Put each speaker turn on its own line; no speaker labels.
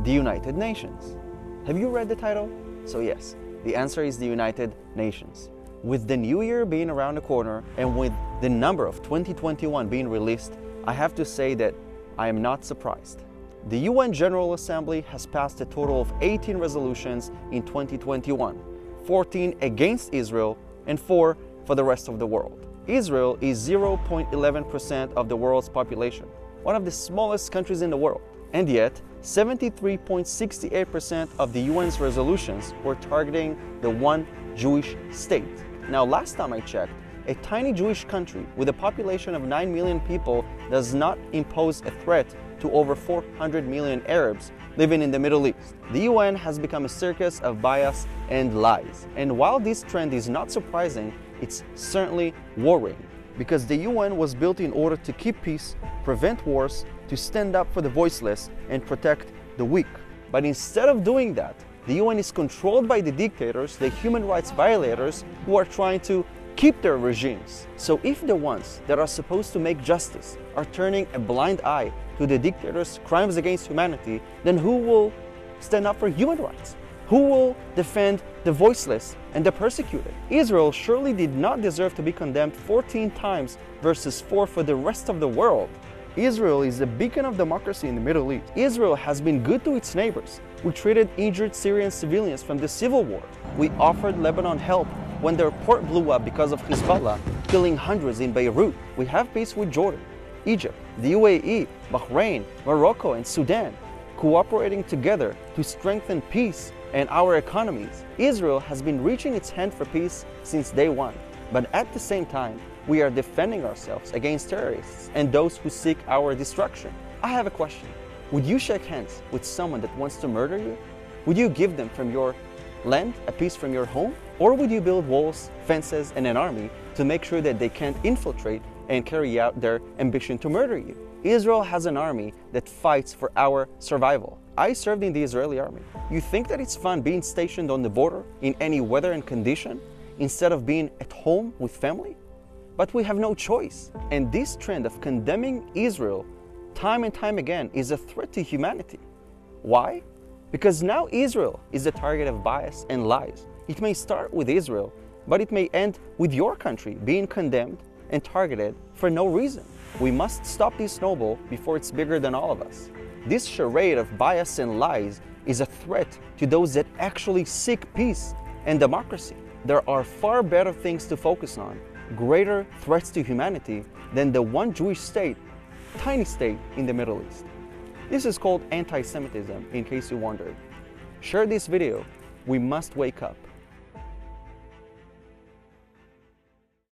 the United Nations. Have you read the title? So yes, the answer is the United Nations. With the new year being around the corner and with the number of 2021 being released, I have to say that I am not surprised. The UN General Assembly has passed a total of 18 resolutions in 2021, 14 against Israel and 4 for the rest of the world. Israel is 0.11% of the world's population, one of the smallest countries in the world, and yet 73.68% of the UN's resolutions were targeting the one Jewish state. Now, last time I checked, a tiny Jewish country with a population of 9 million people does not impose a threat to over 400 million Arabs living in the Middle East. The UN has become a circus of bias and lies. And while this trend is not surprising, it's certainly worrying, because the UN was built in order to keep peace, prevent wars, to stand up for the voiceless and protect the weak. But instead of doing that, the UN is controlled by the dictators, the human rights violators, who are trying to keep their regimes. So if the ones that are supposed to make justice are turning a blind eye to the dictators' crimes against humanity, then who will stand up for human rights? Who will defend the voiceless and the persecuted? Israel surely did not deserve to be condemned 14 times versus 4 for the rest of the world. Israel is a beacon of democracy in the Middle East. Israel has been good to its neighbors. We treated injured Syrian civilians from the civil war. We offered Lebanon help when their port blew up because of Hezbollah, killing hundreds in Beirut. We have peace with Jordan, Egypt, the UAE, Bahrain, Morocco, and Sudan, cooperating together to strengthen peace and our economies. Israel has been reaching its hand for peace since day one. But at the same time, we are defending ourselves against terrorists and those who seek our destruction. I have a question. Would you shake hands with someone that wants to murder you? Would you give them from your land, a piece from your home? Or would you build walls, fences, and an army to make sure that they can't infiltrate and carry out their ambition to murder you? Israel has an army that fights for our survival. I served in the Israeli army. You think that it's fun being stationed on the border in any weather and condition instead of being at home with family? But we have no choice. And this trend of condemning Israel time and time again is a threat to humanity. Why? Because now Israel is the target of bias and lies. It may start with Israel, but it may end with your country being condemned and targeted for no reason. We must stop this snowball before it's bigger than all of us. This charade of bias and lies is a threat to those that actually seek peace and democracy. There are far better things to focus on, greater threats to humanity than the one Jewish state, tiny state in the Middle East. This is called anti-Semitism, in case you wondered. Share this video. We must wake up.